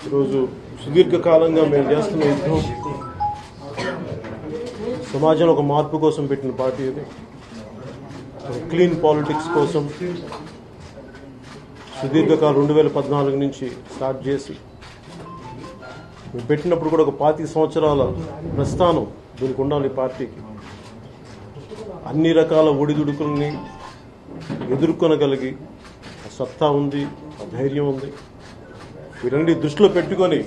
ఈరోజు సుదీర్ఘకాలంగా మేము చేస్తున్న యుద్ధం సమాజంలో ఒక మార్పు కోసం పెట్టిన పార్టీ ఇది. క్లీన్ పాలిటిక్స్ కోసం సుదీర్ఘకాలం 2014 నుంచి స్టార్ట్ చేసి మేము పెట్టినప్పుడు కూడా ఒక 25 సంవత్సరాల ప్రస్థానం దీనికి ఉండాలి. పార్టీకి అన్ని రకాల ఒడిదుడుకుల్ని ఎదుర్కొనగలిగి సత్తా ఉంది, ధైర్యం ఉంది. వీరన్నీ దృష్టిలో పెట్టుకొని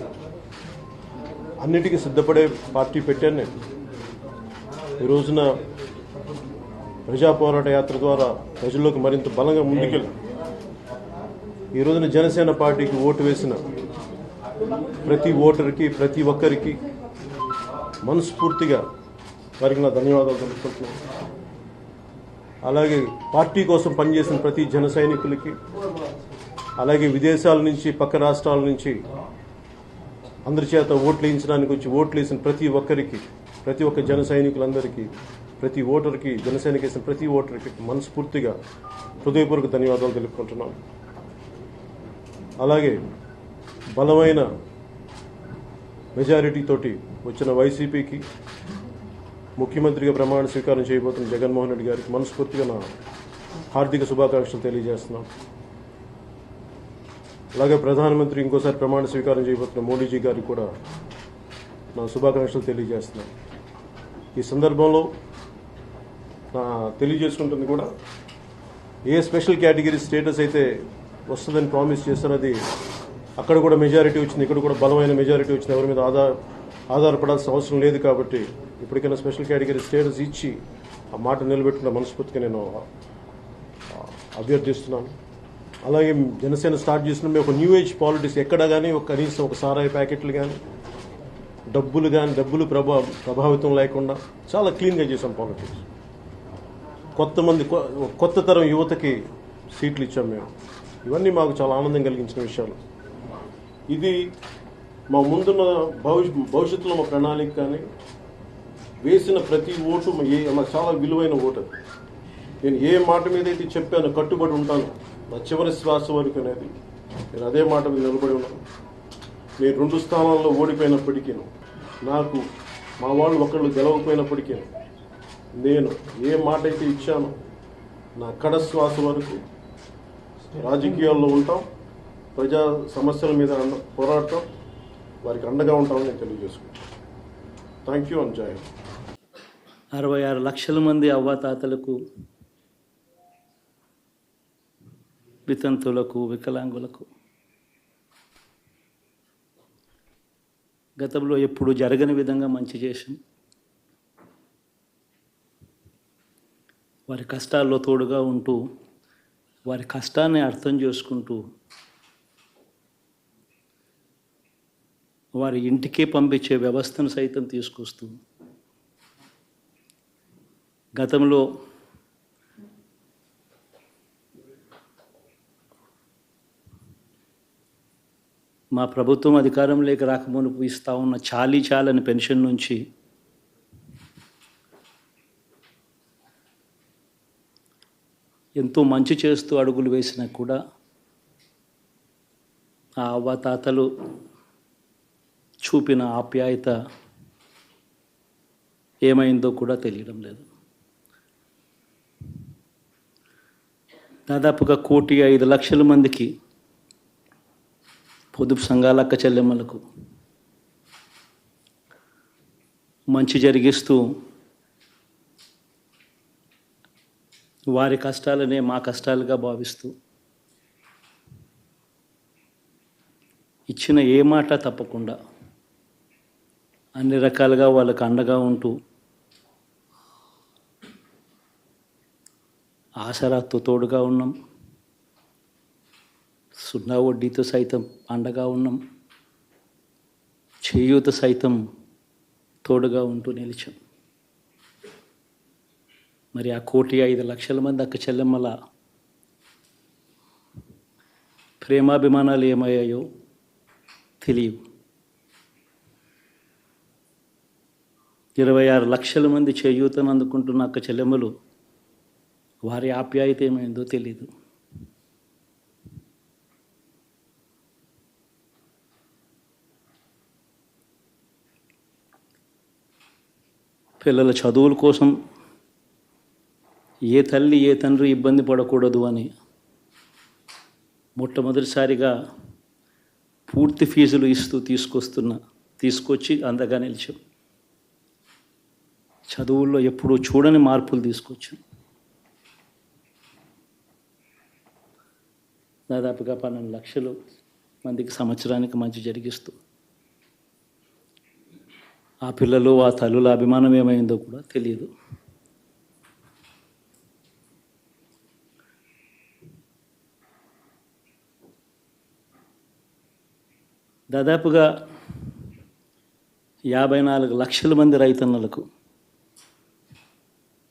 అన్నిటికీ సిద్ధపడే పార్టీ పెట్టాను నేను. ఈ రోజున ప్రజా పోరాట యాత్ర ద్వారా ప్రజల్లోకి మరింత బలంగా ముందుకెళ్ళి ఈ రోజున జనసేన పార్టీకి ఓటు వేసిన ప్రతి ఓటర్కి, ప్రతి ఒక్కరికి మనస్ఫూర్తిగా వారికి నా ధన్యవాదాలు తెలుపుకుంటున్నాను. అలాగే పార్టీ కోసం పనిచేసిన ప్రతి జన సైనికులకి, అలాగే విదేశాల నుంచి, పక్క రాష్ట్రాల నుంచి అందరి చేత ఓట్లు వేయించడానికి వచ్చి ఓట్లు వేసిన ప్రతి ఒక్కరికి, ప్రతి ఒక్క జన సైనికులందరికీ, ప్రతి ఓటర్కి, జనసేనకి వేసిన ప్రతి ఓటర్కి మనస్ఫూర్తిగా హృదయపూర్వక ధన్యవాదాలు తెలుపుకుంటున్నాను. అలాగే బలమైన మెజారిటీతోటి వచ్చిన వైసీపీకి, ముఖ్యమంత్రిగా ప్రమాణ స్వీకారం చేయబోతున్న జగన్మోహన్ రెడ్డి గారికి మనస్ఫూర్తిగా నా హార్దిక శుభాకాంక్షలు తెలియజేస్తున్నాను. అలాగే ప్రధానమంత్రి ఇంకోసారి ప్రమాణ స్వీకారం చేయబోతున్న మోడీజీ గారికి కూడా నా శుభాకాంక్షలు తెలియజేస్తున్నాను. ఈ సందర్భంలో నా తెలియజేసుకుంటుంది కూడా ఏ స్పెషల్ కేటగిరీ స్టేటస్ అయితే వస్తుందని ప్రామిస్ చేస్తారో అది అక్కడ కూడా మెజారిటీ వచ్చింది, ఇక్కడ కూడా బలమైన మెజారిటీ వచ్చింది. ఎవరి మీద ఆధారపడాల్సిన అవసరం లేదు. కాబట్టి ఇప్పటికైనా స్పెషల్ కేటగిరీ స్టేటస్ ఇచ్చి ఆ మాట నిలబెట్టుకున్న మనస్ఫూర్తిగా నేను అభ్యర్థిస్తున్నాను. అలాగే జనసేన స్టార్ట్ చేసిన మేము ఒక న్యూ ఏజ్ పాలిటిక్స్ ఎక్కడ కానీ కనీసం ఒక సారాయి ప్యాకెట్లు కానీ డబ్బులు ప్రభావితం లేకుండా చాలా క్లీన్గా చేసాం పాలిటిక్స్. కొత్త తరం యువతకి సీట్లు ఇచ్చాం మేము. ఇవన్నీ మాకు చాలా ఆనందం కలిగించిన విషయాలు. ఇది మా ముందున్న భవిష్యత్తులో మా ప్రణాళిక కానీ వేసిన ప్రతి ఓటు మాకు చాలా విలువైన ఓటు. నేను ఏ మాట మీద అయితే చెప్పానో కట్టుబడి ఉంటాను నా చివరి శ్వాస వరకు అనేది. నేను అదే మాట మీద నిలబడి ఉన్నాను. నేను 2 స్థానాల్లో ఓడిపోయినప్పటికీ, నాకు మా వాళ్ళు ఒకళ్ళు గెలవకపోయినప్పటికీ, నేను ఏ మాట అయితే ఇచ్చానో నా కడ శ్వాస వరకు రాజకీయాల్లో ఉంటాం, ప్రజా సమస్యల మీద పోరాడతాం, వారికి అండగా ఉంటామని నేను తెలియజేసుకుంటాను. థ్యాంక్ యూ అండ్ జై హింద్. 66 లక్షల మంది అవ్వాతాతలకు, వితంతులకు, వికలాంగులకు గతంలో ఎప్పుడు జరగని విధంగా మంచి చేసాం. వారి కష్టాల్లో తోడుగా ఉంటూ, వారి కష్టాన్ని అర్థం చేసుకుంటూ, వారి ఇంటికే పంపించే వ్యవస్థను సైతం తీసుకొస్తూ, గతంలో మా ప్రభుత్వం అధికారంలోకి రాకమునుపు ఇస్తూ ఉన్న చాలని పెన్షన్ నుంచి ఎంతో మంచి చేస్తూ అడుగులు వేసినా కూడా ఆ అవ్వాతాతలు చూపిన ఆప్యాయత ఏమైందో కూడా తెలియడం లేదు. దాదాపుగా 1,05,00,000 మందికి, పొదుపు సంఘాల అక్క చెల్లెమ్మలకు మంచి జరిగిస్తూ వారి కష్టాలనే మా కష్టాలుగా భావిస్తూ ఇచ్చిన ఏ మాట తప్పకుండా అన్ని రకాలుగా వాళ్ళకు అండగా ఉంటూ ఆసరాతో తోడుగా ఉన్నాం. 0 వడ్డీతో సైతం అండగా ఉన్నాం. చేయూత సైతం తోడుగా ఉంటూ నిలిచాం. మరి ఆ 1,05,00,000 మంది అక్క చెల్లెమ్మల ప్రేమాభిమానాలు ఏమయ్యాయో తెలియవు. 26 లక్షల మంది చేయూతను అందుకుంటున్న అక్క చెల్లెమ్మలు వారి ఆప్యాయత ఏమైందో తెలియదు. పిల్లల చదువుల కోసం ఏ తల్లి ఏ తండ్రి ఇబ్బంది పడకూడదు అని మొట్టమొదటిసారిగా పూర్తి ఫీజులు ఇస్తూ తీసుకొచ్చి అండగా నిలిచాం. చదువుల్లో ఎప్పుడూ చూడని మార్పులు తీసుకొచ్చాం. దాదాపుగా 12 లక్షలు మందికి సంవత్సరానికి మంచి జరిగిస్తూ ఆ పిల్లలు ఆ తల్లుల అభిమానం ఏమైందో కూడా తెలియదు. దాదాపుగా 54 లక్షల మంది రైతన్నలకు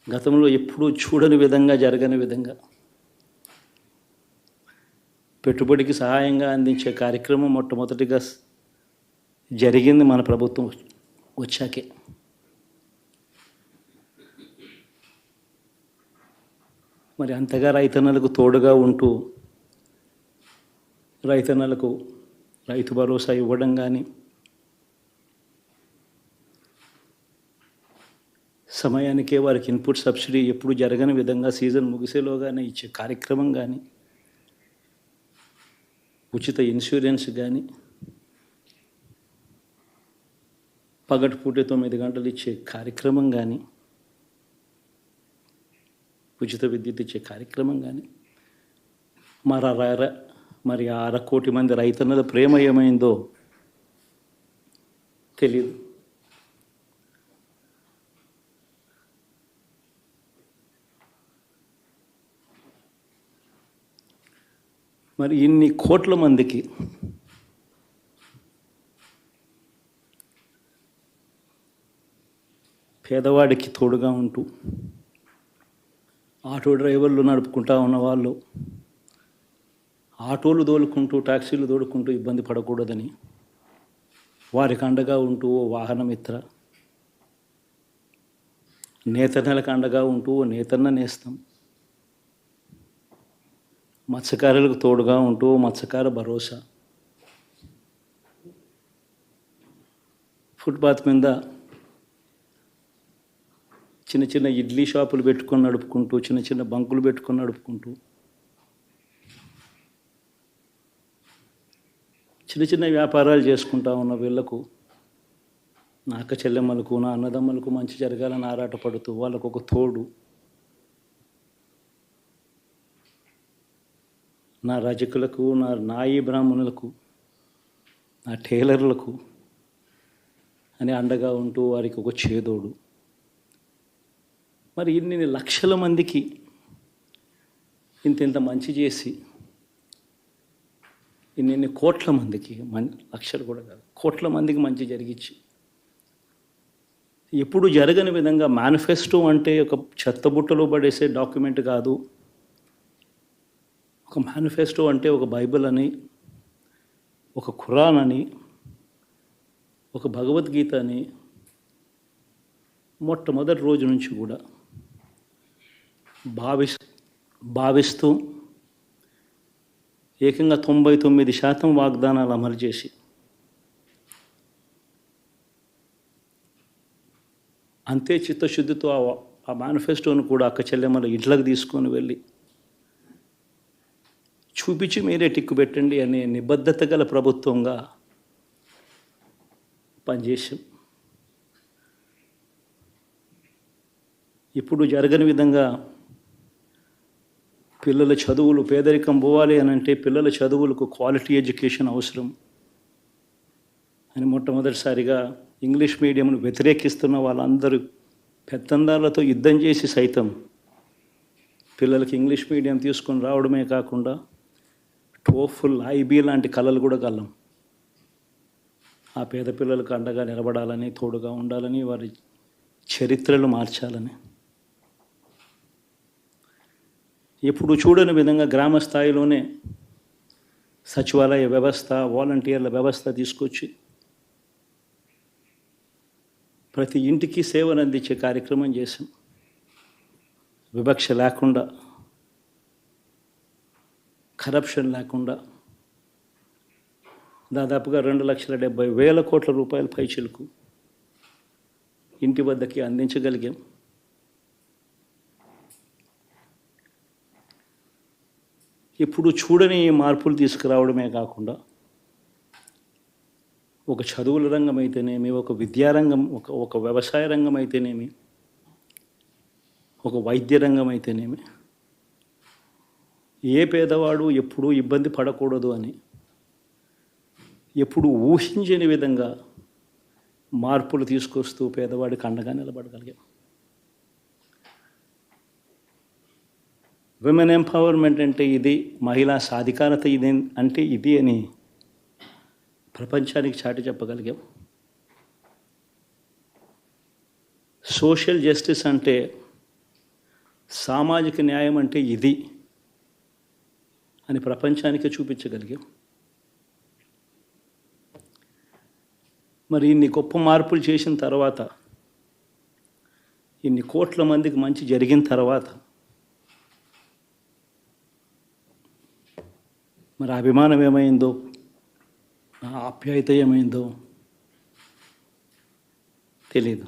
గతంలో ఎప్పుడూ చూడని విధంగా జరగని విధంగా పెట్టుబడికి సహాయంగా అందించే కార్యక్రమం మొట్టమొదటిగా జరిగింది మన ప్రభుత్వం వచ్చాకే. మరి అంతగా రైతన్నలకు తోడుగా ఉంటూ రైతన్నలకు రైతు భరోసా ఇవ్వడం కానీ, సమయానికే వారికి ఇన్పుట్ సబ్సిడీ ఎప్పుడు జరగని విధంగా సీజన్ ముగిసేలోగానే ఇచ్చే కార్యక్రమం కానీ, ఉచిత ఇన్సూరెన్స్ కానీ, పగటిపూట 9 గంటలు ఇచ్చే కార్యక్రమం కానీ, ఉచిత విద్యుత్ ఇచ్చే కార్యక్రమం కానీ, మరి 1/2 కోటి మంది రైతన్నల ప్రేమ ఏమైందో తెలియదు. మరి ఇన్ని కోట్ల మందికి పేదవాడికి తోడుగా ఉంటూ ఆటో డ్రైవర్లు నడుపుకుంటా ఉన్నవాళ్ళు ఆటోలు దోలుకుంటూ టాక్సీలు దోలుకుంటూ ఇబ్బంది పడకూడదని వారికి అండగా ఉంటూ ఓ వాహనమిత్ర, నేతన్నలకు అండగా ఉంటూ ఓ నేతన్న నేస్తం, మత్స్యకారులకు తోడుగా ఉంటూ మత్స్యకార భరోసా, ఫుట్పాత్ మీద చిన్న చిన్న ఇడ్లీ షాపులు పెట్టుకొని నడుపుకుంటూ, చిన్న చిన్న బంకులు పెట్టుకొని నడుపుకుంటూ, చిన్న చిన్న వ్యాపారాలు చేసుకుంటా ఉన్న వీళ్లకు, నా అక్క చెల్లెమ్మలకు, నా అన్నదమ్మలకు మంచి జరగాలని ఆరాటపడుతూ వాళ్ళకు ఒక తోడు, నా రజకులకు, నా నాయి బ్రాహ్మణులకు, నా టైలర్లకు అని అండగా ఉంటూ వారికి ఒక చేదోడు. మరి ఇన్ని లక్షల మందికి ఇంత మంచి చేసి, ఇన్ని కోట్ల మందికి, లక్షలు కూడా కాదు, కోట్ల మందికి మంచి జరిగించి, ఎప్పుడు జరగని విధంగా మేనిఫెస్టో అంటే ఒక చెత్తబుట్టలో పడేసే డాక్యుమెంట్ కాదు. ఒక మేనిఫెస్టో అంటే ఒక బైబిల్ అని, ఒక ఖురాన్ అని, ఒక భగవద్గీత అని మొట్టమొదటి రోజు నుంచి కూడా భావిస్తూ ఏకంగా 99% వాగ్దానాలు అమలు చేసి అంతే చిత్తశుద్ధితో ఆ మేనిఫెస్టోను కూడా అక్క చెల్లెమ్మల ఇంట్లోకి తీసుకొని వెళ్ళి చూపించి మీరే టిక్కు పెట్టండి అనే నిబద్ధత గల ప్రభుత్వంగా పనిచేసాం. ఇప్పుడు జరగని విధంగా పిల్లల చదువులు, పేదరికం పోవాలి అని అంటే పిల్లల చదువులకు క్వాలిటీ ఎడ్యుకేషన్ అవసరం అని మొట్టమొదటిసారిగా ఇంగ్లీష్ మీడియంను వ్యతిరేకిస్తున్న వాళ్ళందరూ పెత్తందారులతో యుద్ధం చేసి సైతం పిల్లలకి ఇంగ్లీష్ మీడియం తీసుకొని రావడమే కాకుండా టోఫుల్, ఐబీ లాంటి కళలు కూడా కలం. ఆ పేద పిల్లలకు అండగా నిలబడాలని, తోడుగా ఉండాలని, వారి చరిత్రలు మార్చాలని, ఎప్పుడు చూడని విధంగా గ్రామ స్థాయిలోనే సచివాలయ వ్యవస్థ, వాలంటీర్ల వ్యవస్థ తీసుకొచ్చి ప్రతి ఇంటికి సేవను అందించే కార్యక్రమం చేశాం. వివక్ష లేకుండా, కరప్షన్ లేకుండా దాదాపుగా 2,70,000 కోట్ల రూపాయల పైచిలకు ఇంటి వద్దకి అందించగలిగాం. ఇప్పుడు చూడని మార్పులు తీసుకురావడమే కాకుండా ఒక చదువుల రంగం అయితేనేమి, ఒక విద్యారంగం, ఒక వ్యవసాయ రంగం అయితేనేమి, ఒక వైద్య రంగం అయితేనేమి, ఏ పేదవాడు ఎప్పుడూ ఇబ్బంది పడకూడదు అని ఎప్పుడు ఊహించని విధంగా మార్పులు తీసుకొస్తూ పేదవాడికి అండగా నిలబడగలిగాం. విమెన్ ఎంపవర్మెంట్ అంటే ఇది, మహిళా సాధికారత ఇది అంటే ఇది అని ప్రపంచానికి చాటి చెప్పగలిగాం. సోషల్ జస్టిస్ అంటే, సామాజిక న్యాయం అంటే ఇది అని ప్రపంచానికి చూపించగలిగాం. మరి ఇన్ని గొప్ప మార్పులు చేసిన తర్వాత, ఇన్ని కోట్ల మందికి మంచి జరిగిన తర్వాత మరి అభిమానం ఏమైందో, ఆప్యాయత ఏమైందో తెలీదు.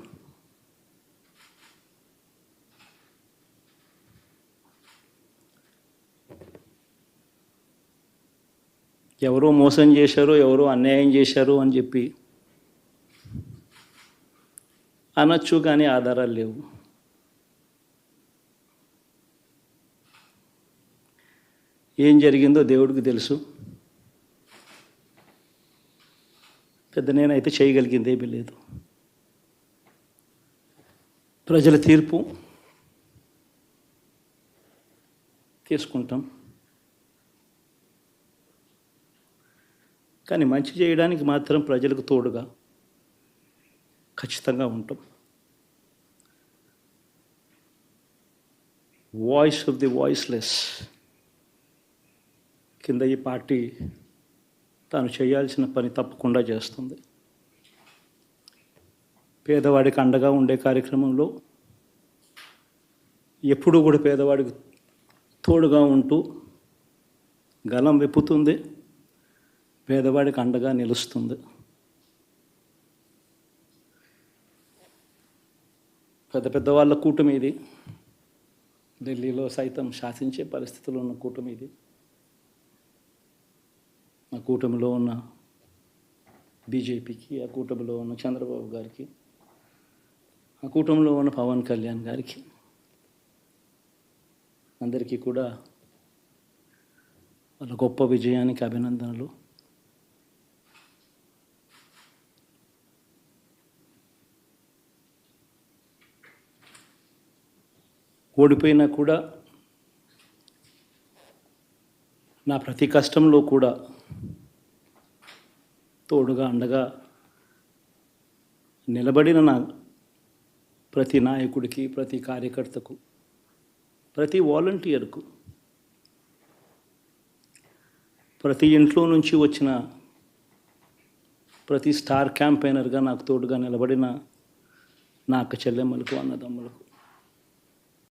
ఎవరో మోసం చేశారో, ఎవరో అన్యాయం చేశారు అని చెప్పి అనొచ్చు, కానీ ఆధారాలు లేవు. ఏం జరిగిందో దేవుడికి తెలుసు. పెద్ద నేనైతే చేయగలిగింది ఏమీ లేదు. ప్రజల తీర్పు తీసుకుంటాం, కానీ మంచి చేయడానికి మాత్రం ప్రజలకు తోడుగా ఖచ్చితంగా ఉంటాం. వాయిస్ ఆఫ్ ది వాయిస్లెస్ కింద ఈ పార్టీ తాను చేయాల్సిన పని తప్పకుండా చేస్తుంది. పేదవాడికి అండగా ఉండే కార్యక్రమంలో ఎప్పుడూ కూడా పేదవాడికి తోడుగా ఉంటూ గలం విప్పుతుంది, పేదవాడికి అండగా నిలుస్తుంది. పెద్ద పెద్ద వాళ్ళ కూటమి ఇది, ఢిల్లీలో సైతం శాసించే పరిస్థితుల్లో ఉన్న కూటమి ఇది. ఆ కూటమిలో ఉన్న బీజేపీకి, ఆ కూటమిలో ఉన్న చంద్రబాబు గారికి, ఆ కూటమిలో ఉన్న పవన్ కళ్యాణ్ గారికి, అందరికీ కూడా వాళ్ళ గొప్ప విజయానికి అభినందనలు. ఓడిపోయినా కూడా నా ప్రతి కష్టంలో కూడా తోడుగా అండగా నిలబడిన నా ప్రతి నాయకుడికి, ప్రతి కార్యకర్తకు, ప్రతి వాలంటీర్కు, ప్రతి ఇంట్లో నుంచి వచ్చిన ప్రతి స్టార్ క్యాంపెయినర్గా నాకు తోడుగా నిలబడిన నా అక్క చెల్లెమ్మలకు, అన్నదమ్ములకు